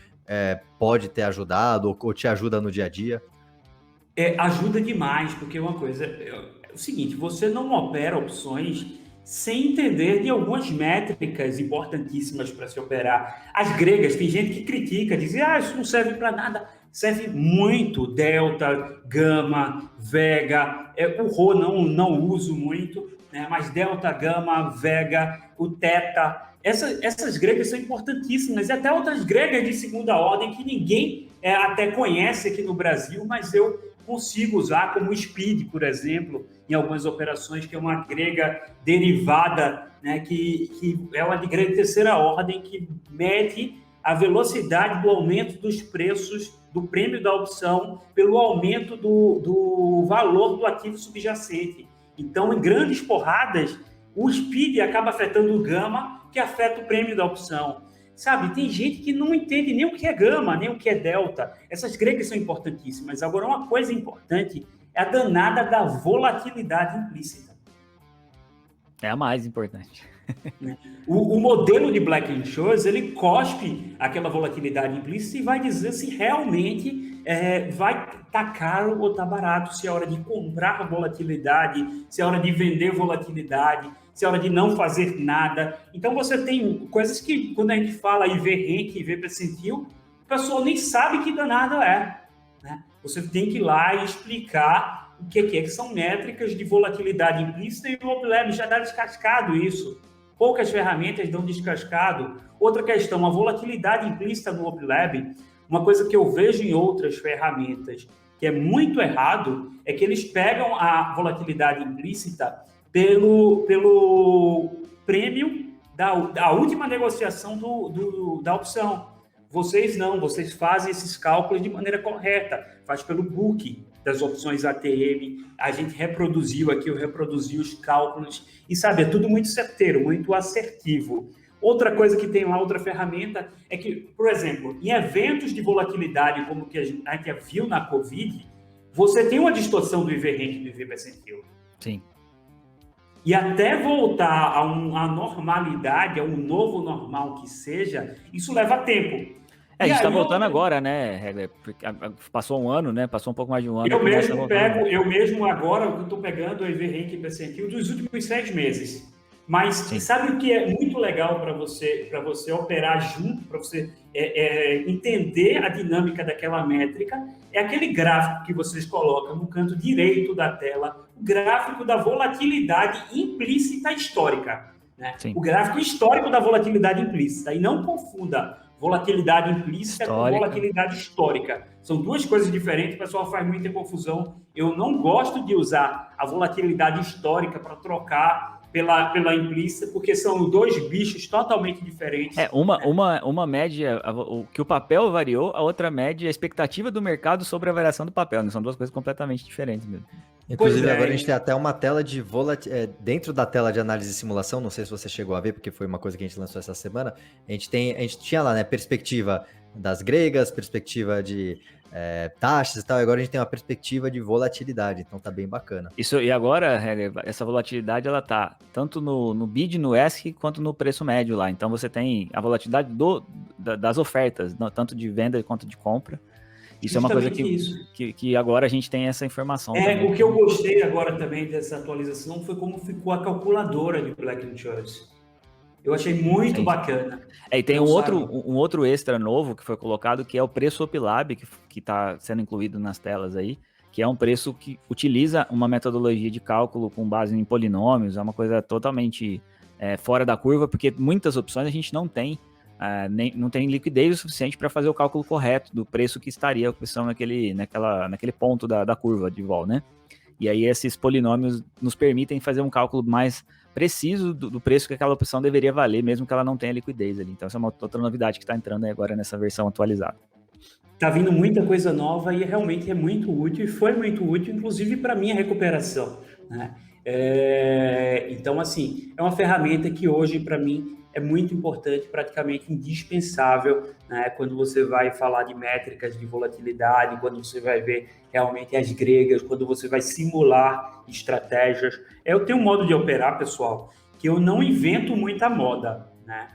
pode ter ajudado ou te ajuda no dia a dia? Ajuda demais, porque uma coisa... É o seguinte, você não opera opções sem entender de algumas métricas importantíssimas para se operar. As gregas, tem gente que critica, diz, isso não serve para nada. Serve muito, delta, gama, vega, o Rho não uso muito, né? Mas delta, gama, vega, o teta, essas gregas são importantíssimas, e até outras gregas de segunda ordem que ninguém até conhece aqui no Brasil, mas eu consigo usar, como o SPID, por exemplo, em algumas operações, que é uma grega derivada, né, que é uma grega de terceira ordem, que mede a velocidade do aumento dos preços do prêmio da opção pelo aumento do valor do ativo subjacente. Então, em grandes porradas, o SPID acaba afetando o gama, que afeta o prêmio da opção. Sabe, tem gente que não entende nem o que é gama, nem o que é delta. Essas gregas são importantíssimas. Agora, uma coisa importante é a danada da volatilidade implícita. É a mais importante. O modelo de Black-Scholes, ele cospe aquela volatilidade implícita e vai dizer se realmente vai estar caro ou está barato, se é hora de comprar volatilidade, se é hora de vender volatilidade, se é hora de não fazer nada. Então, você tem coisas que, quando a gente fala IV Rank, IV Percentil, o pessoal nem sabe que danado é. Né? Você tem que ir lá e explicar o que são métricas de volatilidade implícita, e o Opilab já dá descascado isso. Poucas ferramentas dão descascado. Outra questão, a volatilidade implícita no Opilab, uma coisa que eu vejo em outras ferramentas que é muito errado, é que eles pegam a volatilidade implícita pelo prêmio da última negociação da opção. Vocês não, vocês fazem esses cálculos de maneira correta, faz pelo book das opções ATM, a gente reproduziu aqui, eu reproduzi os cálculos, e sabe, é tudo muito certeiro, muito assertivo. Outra coisa que tem lá, outra ferramenta, é que, por exemplo, em eventos de volatilidade, como que a gente viu na Covid, você tem uma distorção do IV Rank e do IV Percentil. Sim. E até voltar à normalidade, a um novo normal que seja, isso leva tempo. A gente está voltando agora, né? Passou um ano, né? Passou um pouco mais de um ano. Eu mesmo agora estou pegando o IV Rank e Percentil dos últimos 6 meses. Mas sim, sabe o que é muito legal para você operar junto, para você entender a dinâmica daquela métrica? É aquele gráfico que vocês colocam no canto direito da tela, o gráfico da volatilidade implícita histórica. Né? O gráfico histórico da volatilidade implícita. E não confunda volatilidade implícita com volatilidade histórica. São duas coisas diferentes, o pessoal faz muita confusão. Eu não gosto de usar a volatilidade histórica para trocar pela implícita, porque são dois bichos totalmente diferentes. Uma média, o que o papel variou, a outra média, a expectativa do mercado sobre a variação do papel, né? São duas coisas completamente diferentes mesmo. Inclusive, agora a gente tem até uma tela de dentro da tela de análise e simulação, não sei se você chegou a ver, porque foi uma coisa que a gente lançou essa semana, a gente tinha lá, né, perspectiva das gregas, perspectiva de taxas e tal, e agora a gente tem uma perspectiva de volatilidade, então tá bem bacana. Isso, e agora, essa volatilidade, ela tá tanto no bid, no ESC, quanto no preço médio lá. Então você tem a volatilidade das ofertas, tanto de venda quanto de compra. Isso justamente é uma coisa que agora a gente tem essa informação. O que eu gostei agora também dessa atualização foi como ficou a calculadora de Black & Scholes. Eu achei muito bacana. E tem um outro extra novo que foi colocado, que é o preço OpLab, que está sendo incluído nas telas aí, que é um preço que utiliza uma metodologia de cálculo com base em polinômios, é uma coisa totalmente fora da curva, porque muitas opções a gente não tem, não tem liquidez o suficiente para fazer o cálculo correto do preço que estaria a opção naquele ponto da curva de vol, né? E aí esses polinômios nos permitem fazer um cálculo mais preciso do preço que aquela opção deveria valer, mesmo que ela não tenha liquidez ali. Então essa é uma outra novidade que está entrando agora nessa versão atualizada. Tá vindo muita coisa nova e realmente é muito útil, e foi muito útil, inclusive para minha recuperação, né? Então, assim, é uma ferramenta que hoje, para mim, é muito importante, praticamente indispensável, né? Quando você vai falar de métricas de volatilidade, quando você vai ver realmente as gregas, quando você vai simular estratégias. Eu tenho um modo de operar, pessoal, que eu não invento muita moda, né?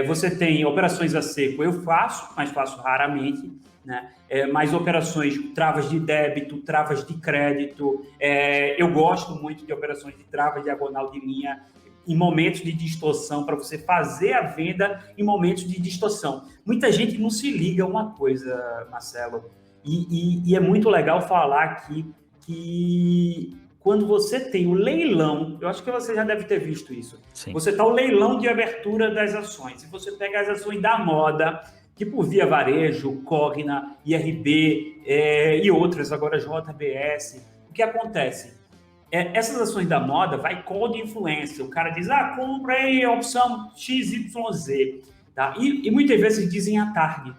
Você tem operações a seco, eu faço, mas faço raramente, né? Mais operações, travas de débito, travas de crédito. Eu gosto muito de operações de trava diagonal de linha em momentos de distorção, para você fazer a venda em momentos de distorção. Muita gente não se liga a uma coisa, Marcelo, e é muito legal falar aqui que quando você tem o leilão, eu acho que você já deve ter visto isso. Sim. Você está o leilão de abertura das ações. Se você pega as ações da moda, tipo Via Varejo, Cogna, IRB e outras, agora JBS, o que acontece? Essas ações da moda vai call de influência. O cara diz, comprei a opção XYZ. Tá? E muitas vezes dizem à tarde.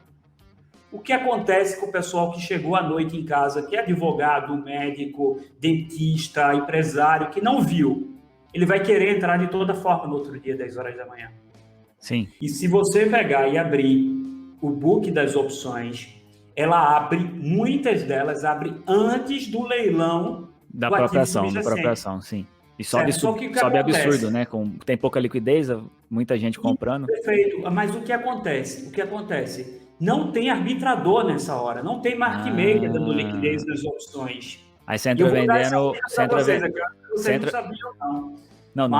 O que acontece com o pessoal que chegou à noite em casa, que é advogado, médico, dentista, empresário, que não viu? Ele vai querer entrar de toda forma no outro dia, 10 horas da manhã. Sim. E se você pegar e abrir o book das opções, ela abre, muitas delas abrem antes do leilão da própria ação, sim. E sobe absurdo, né? Tem pouca liquidez, muita gente comprando. Perfeito. Mas o que acontece? Não tem arbitrador nessa hora, não tem market maker dando liquidez nas opções. Aí você entra vendendo... Vocês não sabiam, não.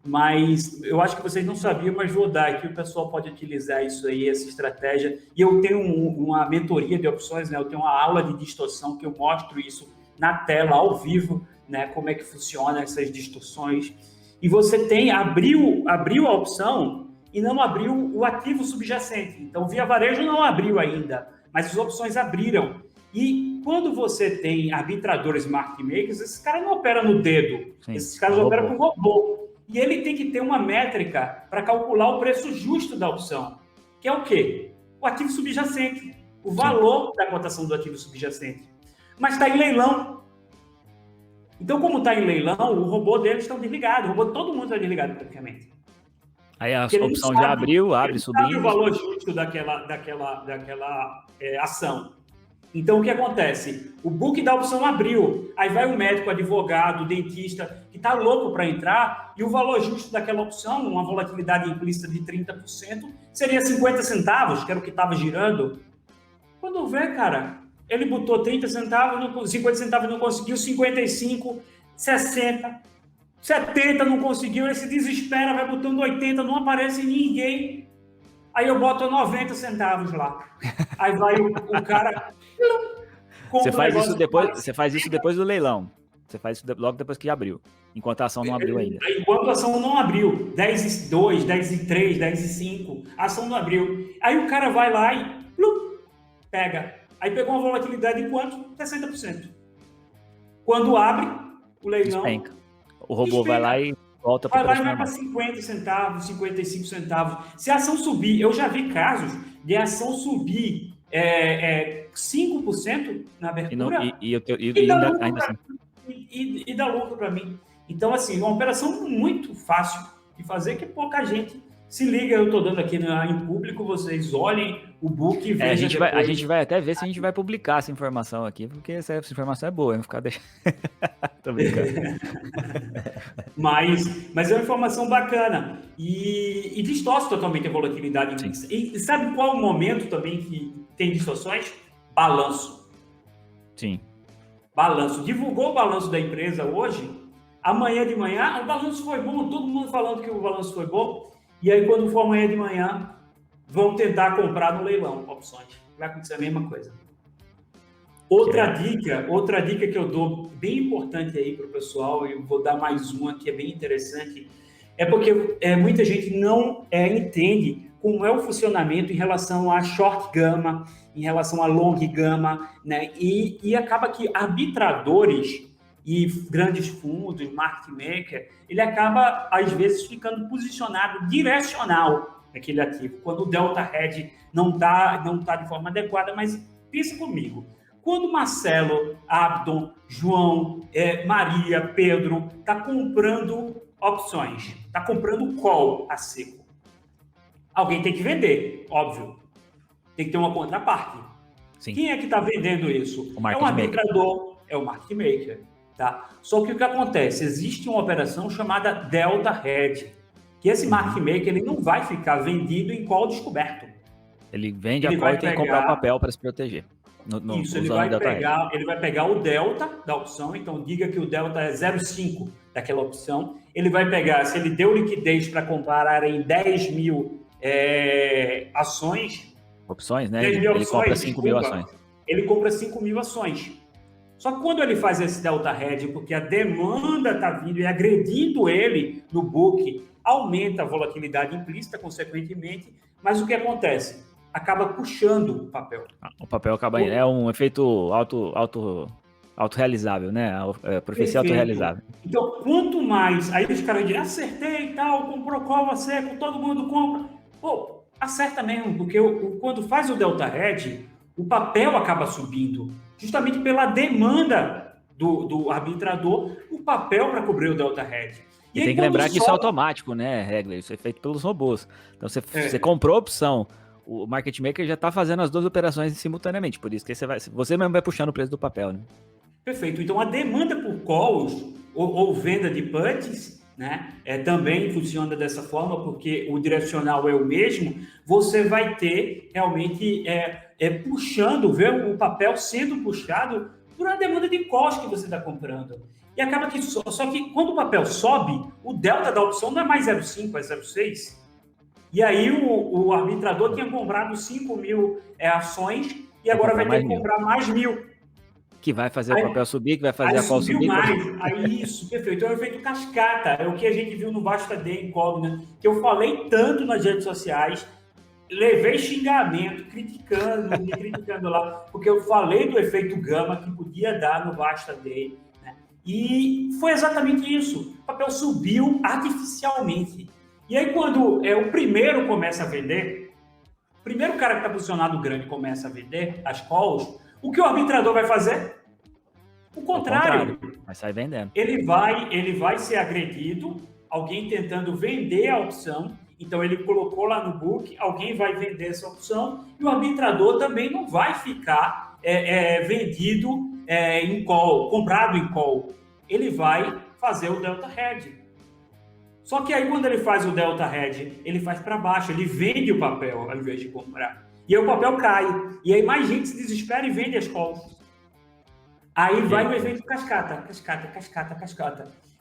Mas eu acho que vocês não sabiam, mas vou dar aqui, o pessoal pode utilizar isso aí, essa estratégia. E eu tenho uma mentoria de opções, né? Eu tenho uma aula de distorção que eu mostro isso na tela, ao vivo, né? Como é que funciona essas distorções. E você abriu a opção e não abriu o ativo subjacente. Então, Via Varejo não abriu ainda, mas as opções abriram. E quando você tem arbitradores market makers, esses caras não operam no dedo. Sim, esses caras operam com robô. E ele tem que ter uma métrica para calcular o preço justo da opção, que é o quê? O ativo subjacente, o valor da cotação do ativo subjacente. Mas está em leilão. Então, como está em leilão, o robô deles está desligado. Todo mundo está desligado praticamente. Aí a opção já abriu, abre subindo. Sabe o valor justo daquela ação. Então, o que acontece? O book da opção abriu, aí vai o médico, advogado, dentista, que está louco para entrar, e o valor justo daquela opção, uma volatilidade implícita de 30%, seria 50 centavos, que era o que estava girando. Quando vê, cara, ele botou 30 centavos, 50 centavos não conseguiu, 55, 60, 70 não conseguiu, ele se desespera, vai botando 80, não aparece ninguém. Aí eu boto 90 centavos lá. Aí vai o cara... Você faz isso depois do leilão. Você faz isso logo depois que abriu. Enquanto a ação não abriu ainda. Enquanto a ação não abriu. 10,2, 10,3, 10,5. A ação não abriu. Aí o cara vai lá e pega. Aí pegou uma volatilidade de quanto? 60%. Quando abre o leilão... Despenca. O robô vai lá e volta para o preço normal. Vai para 50 centavos, 55 centavos. Se a ação subir, eu já vi casos de ação subir 5% na abertura e dá lucro para mim. Então, assim, uma operação muito fácil de fazer, que pouca gente se liga. Eu estou dando aqui em público, vocês olhem o book e A veja gente depois. vai até ver se a gente vai publicar essa informação aqui, porque essa informação é boa, eu não ficar deixando. Tô brincando. Mas é uma informação bacana e distorce totalmente a volatilidade Sim, mista. E sabe qual o momento também que tem distorções? Balanço. sim. Balanço. Divulgou o balanço da empresa hoje, amanhã de manhã, o balanço foi bom, todo mundo falando que o balanço foi bom, e aí quando for amanhã de manhã, vão tentar comprar no leilão, opções. Vai acontecer a mesma coisa. Outra dica que eu dou bem importante aí para o pessoal, e eu vou dar mais uma que é bem interessante, é porque muita gente não entende como é o funcionamento em relação a short gama, em relação a long gama, né? E acaba que arbitradores e grandes fundos, market maker, ele acaba, às vezes, ficando posicionado direcional naquele ativo, quando o delta hedge não tá de forma adequada, mas pensa comigo, quando Marcelo, Abdon, João, Maria, Pedro está comprando opções, está comprando call a seco, alguém tem que vender, óbvio. Tem que ter uma contraparte. Sim. Quem é que está vendendo isso? O market é um arbitrador, é o market maker. Tá? Só que o que acontece? Existe uma operação chamada Delta Hedge, que esse market maker ele não vai ficar vendido em call descoberto. Ele vende a call e tem que comprar o papel para se proteger. Isso, ele vai pegar o delta da opção, então diga que o delta é 0,5 daquela opção. Ele vai pegar, se ele deu liquidez para comprar em 10 mil ações... Opções, né? Ele compra 5 mil ações. Ele compra 5 mil ações. Só que quando ele faz esse delta hedge, porque a demanda está vindo e agredindo ele no book, aumenta a volatilidade implícita, consequentemente, mas o que acontece? Acaba puxando o papel. O papel acaba... É um efeito autorrealizável, né? Profecia autorrealizável. Então, quanto mais... Aí os caras dizem, acertei e tal, comprou call a seco, todo mundo compra. Pô, acerta mesmo, porque quando faz o delta hedge, o papel acaba subindo, justamente pela demanda do arbitrador, o papel para cobrir o delta hedge. E tem que lembrar que isso é automático, né, Regler? Isso é feito pelos robôs. Então, você comprou a opção, o market maker já está fazendo as duas operações simultaneamente, por isso que você mesmo vai puxando o preço do papel, né? Perfeito. Então, a demanda por calls ou venda de puts, né, também funciona dessa forma, porque o direcional é o mesmo, você vai ter realmente puxando, ver o papel sendo puxado por uma demanda de calls que você está comprando. E acaba que só que quando o papel sobe, o delta da opção não é mais 0,5, é 0,6. E aí o arbitrador tinha comprado 5 mil ações e agora vai ter que comprar mais 1.000. Que vai fazer o papel subir, que vai fazer a call subir. Aí isso, perfeito. É o efeito cascata. É o que a gente viu no Vasta Day em Cogna, que eu falei tanto nas redes sociais, levei xingamento, me criticando lá, porque eu falei do efeito gama que podia dar no Vasta Day, né? E foi exatamente isso. O papel subiu artificialmente. E aí, quando o primeiro começa a vender, o primeiro cara que está posicionado grande começa a vender as calls, o que o arbitrador vai fazer? O contrário. Vai sair vendendo. Ele vai ser agredido, alguém tentando vender a opção, então ele colocou lá no book, alguém vai vender essa opção, e o arbitrador também não vai ficar vendido em call, comprado em call. Ele vai fazer o delta hedge. Só que aí quando ele faz o delta hedge, ele faz para baixo, ele vende o papel ao invés de comprar. E aí o papel cai. E aí mais gente se desespera e vende as calls. Aí vai o efeito cascata.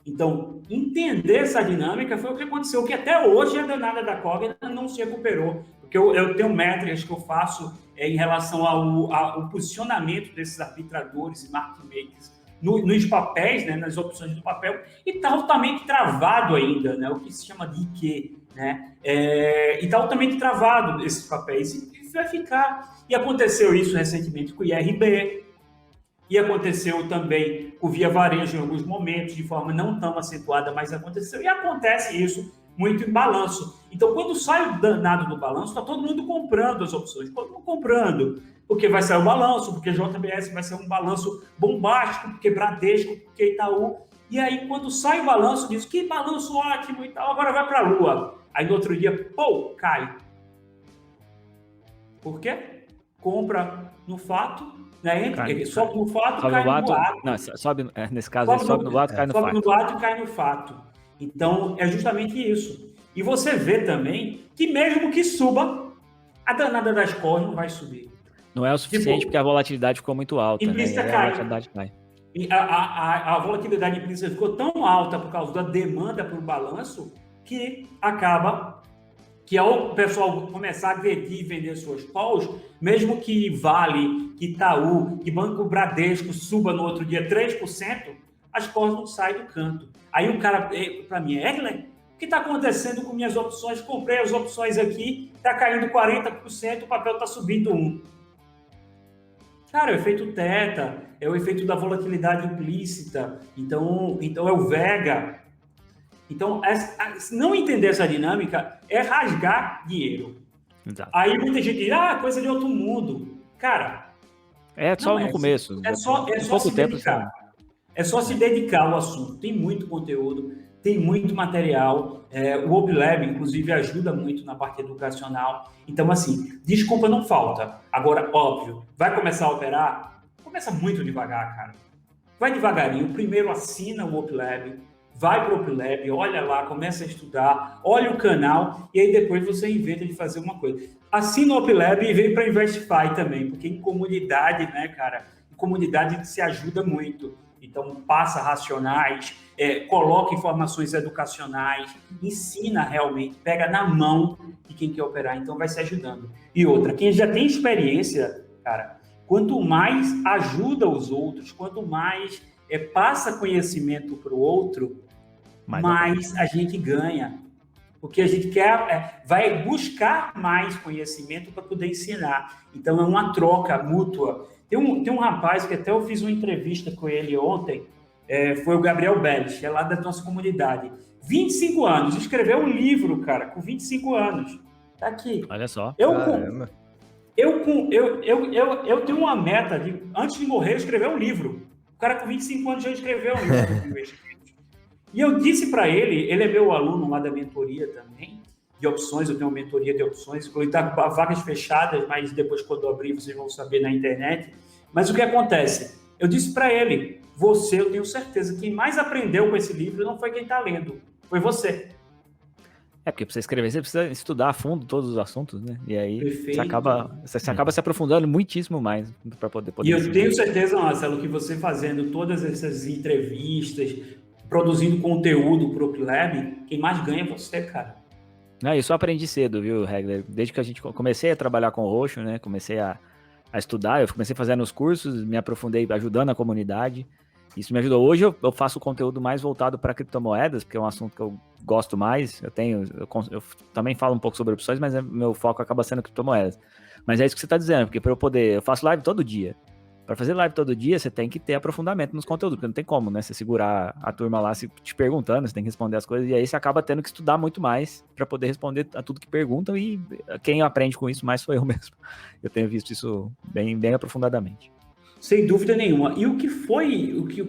Então, entender essa dinâmica foi o que aconteceu, que até hoje a danada da Cogna não se recuperou. Porque eu tenho métricas que eu faço em relação ao posicionamento desses arbitradores e market makers nos papéis, né, nas opções do papel, e está altamente travado ainda, né, o que se chama de IQ, né, e está altamente travado esses papéis, e vai ficar. E aconteceu isso recentemente com o IRB, e aconteceu também com o Via Varejo em alguns momentos, de forma não tão acentuada, mas aconteceu, e acontece isso muito em balanço. Então, quando sai o danado do balanço, está todo mundo comprando as opções, todo mundo comprando, porque vai sair o balanço, porque JBS vai ser um balanço bombástico, porque Bradesco, porque Itaú. E aí, quando sai o balanço, diz que balanço ótimo e tal, agora vai para a lua. Aí, no outro dia, pô, cai. Por quê? Compra no fato, né? Sobe no fato, sobe cai no no boato. Não, nesse caso, sobe no boato, cai no fato. Sobe no boato e cai no fato. Então, é justamente isso. E você vê também que mesmo que suba, a danada das cores não vai subir. Não é o suficiente porque a volatilidade ficou muito alta, né? Implícita E cai. a volatilidade cai. E a volatilidade implícita ficou tão alta por causa da demanda por balanço que acaba que ao pessoal começar a agredir e vender suas calls, mesmo que Vale, que Itaú, que Banco Bradesco suba no outro dia 3%, as calls não saem do canto. Aí o cara, para mim, Erlen, o que está acontecendo com minhas opções? Comprei as opções aqui, está caindo 40%, o papel está subindo 1%. Cara, é o efeito teta, é o efeito da volatilidade implícita, então é o Vega. Então, não entender essa dinâmica é rasgar dinheiro. Exato. Aí muita gente diz, coisa de outro mundo. Cara, é só no começo. É só se dedicar. É só se dedicar ao assunto. Tem muito conteúdo, tem muito material. O OpLab, inclusive, ajuda muito na parte educacional. Então, assim, desculpa não falta. Agora, óbvio, vai começar a operar? Começa muito devagar, cara. Vai devagarinho. Primeiro assina o OpLab, vai para o OpLab, olha lá, começa a estudar, olha o canal e aí depois você inventa de fazer uma coisa. Assina o OpLab e vem para Investify também, porque em comunidade, né, cara? Em comunidade se ajuda muito. Então, passa racionais, coloca informações educacionais, ensina realmente, pega na mão de quem quer operar, então vai se ajudando. E outra, quem já tem experiência, cara, quanto mais ajuda os outros, quanto mais passa conhecimento para o outro, mais a gente ganha. Porque a gente vai buscar mais conhecimento para poder ensinar. Então, é uma troca mútua. Tem um rapaz que até eu fiz uma entrevista com ele ontem, foi o Gabriel Beles, é lá da nossa comunidade. 25 anos, escreveu um livro, cara, com 25 anos. Tá aqui. Olha só. Eu tenho uma meta de, antes de morrer, escrever um livro. O cara com 25 anos já escreveu um livro. E eu disse para ele é meu aluno lá da mentoria também, de opções, eu tenho uma mentoria de opções, ele está com vagas fechadas, mas depois quando eu abrir vocês vão saber na internet. Mas o que acontece? Eu disse para ele, eu tenho certeza, quem mais aprendeu com esse livro não foi quem está lendo, foi você. Porque para você escrever, você precisa estudar a fundo todos os assuntos, né? E aí Perfeito. você acaba se aprofundando muitíssimo mais para poder... E eu tenho certeza, Marcelo, que você fazendo todas essas entrevistas, produzindo conteúdo para o OpLab, quem mais ganha é você, cara. Isso eu aprendi cedo, viu, Regler? Desde que comecei a trabalhar com o Roxo, né? Comecei a estudar, eu comecei fazendo os cursos, me aprofundei ajudando a comunidade. Isso me ajudou. Hoje eu faço conteúdo mais voltado para criptomoedas, porque é um assunto que eu gosto mais. Eu também falo um pouco sobre opções, mas meu foco acaba sendo criptomoedas. Mas é isso que você está dizendo, porque eu faço live todo dia. Para fazer live todo dia, você tem que ter aprofundamento nos conteúdos, porque não tem como, né? Você segurar a turma lá te perguntando, você tem que responder as coisas, e aí você acaba tendo que estudar muito mais para poder responder a tudo que perguntam, e quem aprende com isso mais sou eu mesmo. Eu tenho visto isso bem, bem aprofundadamente. Sem dúvida nenhuma. E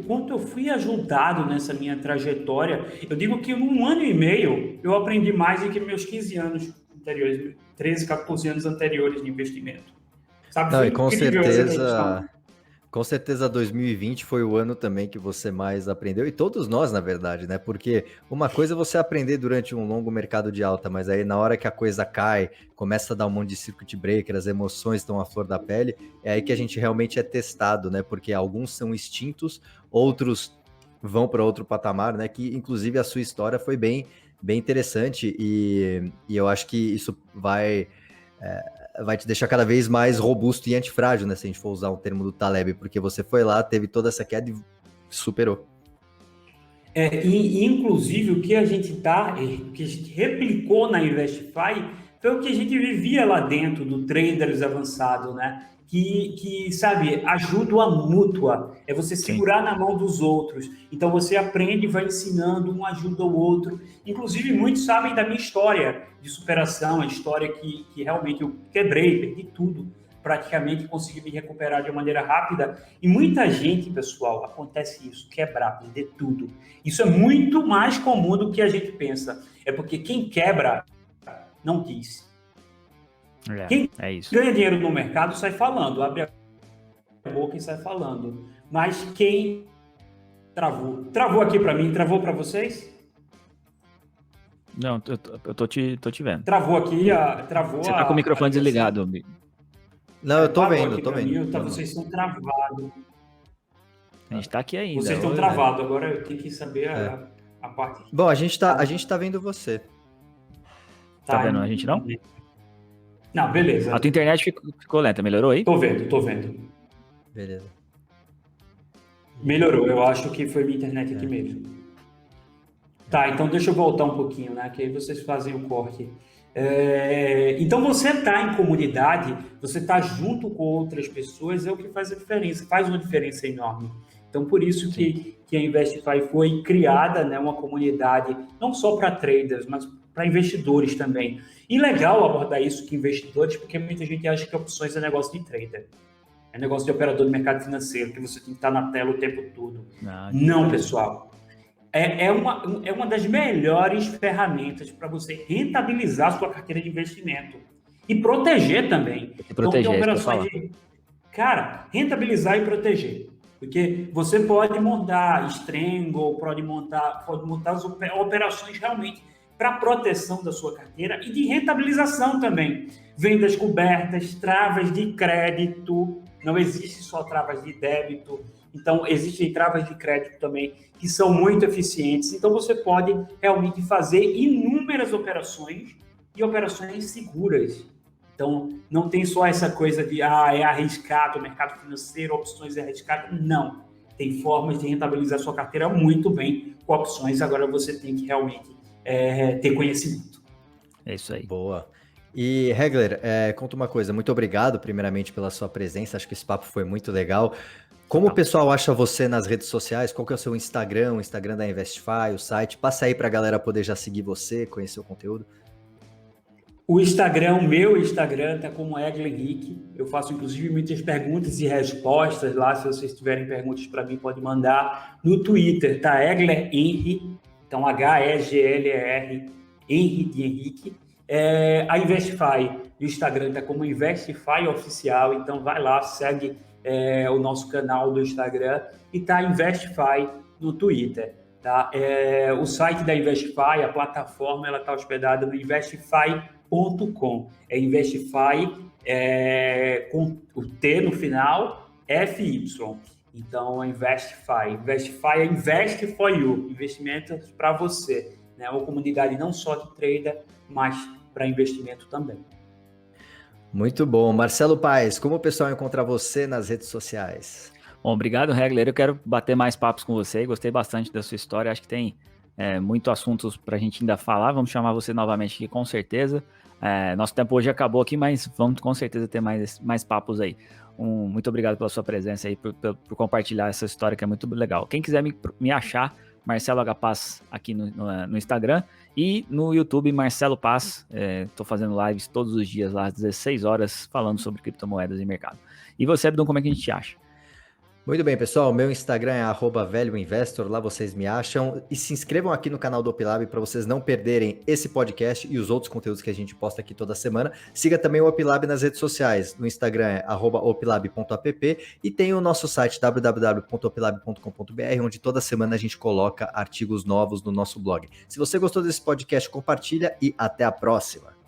quanto eu fui ajudado nessa minha trajetória, eu digo que num ano e meio eu aprendi mais do que meus 15 anos anteriores, 13, 14 anos anteriores de investimento. Sabe? Não, e com certeza 2020 foi o ano também que você mais aprendeu, e todos nós, na verdade, né? Porque uma coisa é você aprender durante um longo mercado de alta, mas aí na hora que a coisa cai, começa a dar um monte de circuit breaker, as emoções estão à flor da pele, é aí que a gente realmente é testado, né? Porque alguns são extintos, outros vão para outro patamar, né? Que inclusive a sua história foi bem interessante, e eu acho que isso vai te deixar cada vez mais robusto e antifrágil, né? Se a gente for usar um termo do Taleb, porque você foi lá, teve toda essa queda e superou. Inclusive, o que a gente replicou na Investify foi o que a gente vivia lá dentro do Traders Avançado, né? Que sabe, ajuda a mútua, é você segurar na mão dos outros. Então, você aprende, vai ensinando, um ajuda o outro. Inclusive, muitos sabem da minha história de superação, a história que realmente eu quebrei, perdi tudo, praticamente consegui me recuperar de maneira rápida. E muita gente, pessoal, acontece isso, quebrar, perder tudo. Isso é muito mais comum do que a gente pensa. É porque quem quebra não quis. Quem É isso. ganha dinheiro no mercado sai falando, abre a boca e sai falando. Mas quem travou aqui para mim, travou para vocês? Não, eu tô te vendo. Travou aqui, travou. Você tá com o microfone desligado, amigo. Não, eu tô vendo, eu tô Mim, vendo. vocês estão travados. A gente tá aqui ainda. Vocês estão travados, agora eu tenho que saber a parte. Bom, a gente tá vendo você. Tá vendo a gente não? Não, beleza. A tua internet ficou lenta, melhorou aí? Tô vendo. Beleza. Melhorou, eu acho que foi minha internet aqui mesmo. Tá, então deixa eu voltar um pouquinho, né? Que aí vocês fazem o corte. Então você tá em comunidade, você tá junto com outras pessoas, é o que faz a diferença, faz uma diferença enorme. Então por isso que a Investify foi criada, né? Uma comunidade não só para traders, mas para investidores também. E legal abordar isso com investidores, porque muita gente acha que opções é negócio de trader. É negócio de operador do mercado financeiro, que você tem que estar na tela o tempo todo. Não, pessoal. É uma das melhores ferramentas para você rentabilizar sua carteira de investimento. E proteger também. Proteger, então, tem operações cara, rentabilizar e proteger. Porque você pode montar Strangle, pode montar as operações realmente para proteção da sua carteira e de rentabilização também. Vendas cobertas, travas de crédito, não existe só travas de débito, então existem travas de crédito também que são muito eficientes. Então você pode realmente fazer inúmeras operações e operações seguras. Então não tem só essa coisa de é arriscado, o mercado financeiro, opções é arriscado. Não, tem formas de rentabilizar sua carteira muito bem com opções. Agora você tem que realmente ter conhecimento. É isso aí. Boa. E, Hegler, conta uma coisa. Muito obrigado, primeiramente, pela sua presença. Acho que esse papo foi muito legal. Como o pessoal acha você nas redes sociais? Qual que é o seu Instagram, o Instagram da Investify, o site? Passa aí para a galera poder já seguir você, conhecer o conteúdo. O meu Instagram tá como Hegler Henrique. Eu faço, inclusive, muitas perguntas e respostas lá. Se vocês tiverem perguntas para mim, pode mandar. No Twitter tá Hegler Henry. Então, Hegler, Henry de Henrique. A Investify, no Instagram está como Investify Oficial, então vai lá, segue o nosso canal do Instagram e tá Investify no Twitter. Tá? O site da Investify, a plataforma, ela está hospedada no investify.com. É Investify com o T no final, FY. Então, Investify. Investify é Invest for You, investimentos para você. É uma comunidade não só de trader, mas para investimento também. Muito bom. Marcelo Paes, como o pessoal encontra você nas redes sociais? Bom, obrigado, Hegler. Eu quero bater mais papos com você. Gostei bastante da sua história. Acho que tem muito assuntos para a gente ainda falar. Vamos chamar você novamente aqui, com certeza. Nosso tempo hoje acabou aqui, mas vamos com certeza ter mais papos aí. Muito obrigado pela sua presença aí, por compartilhar essa história que é muito legal. Quem quiser me achar, Marcelo H. Paz aqui no Instagram e no YouTube, Marcelo Paz. Estou fazendo lives todos os dias lá às 16 horas falando sobre criptomoedas e mercado. E você, Abdon, como é que a gente te acha? Muito bem, pessoal. Meu Instagram é @velhoinvestor, lá vocês me acham. E se inscrevam aqui no canal do OpLab para vocês não perderem esse podcast e os outros conteúdos que a gente posta aqui toda semana. Siga também o OpLab nas redes sociais. No Instagram é @oplab.app e tem o nosso site www.oplab.com.br, onde toda semana a gente coloca artigos novos no nosso blog. Se você gostou desse podcast, compartilha e até a próxima.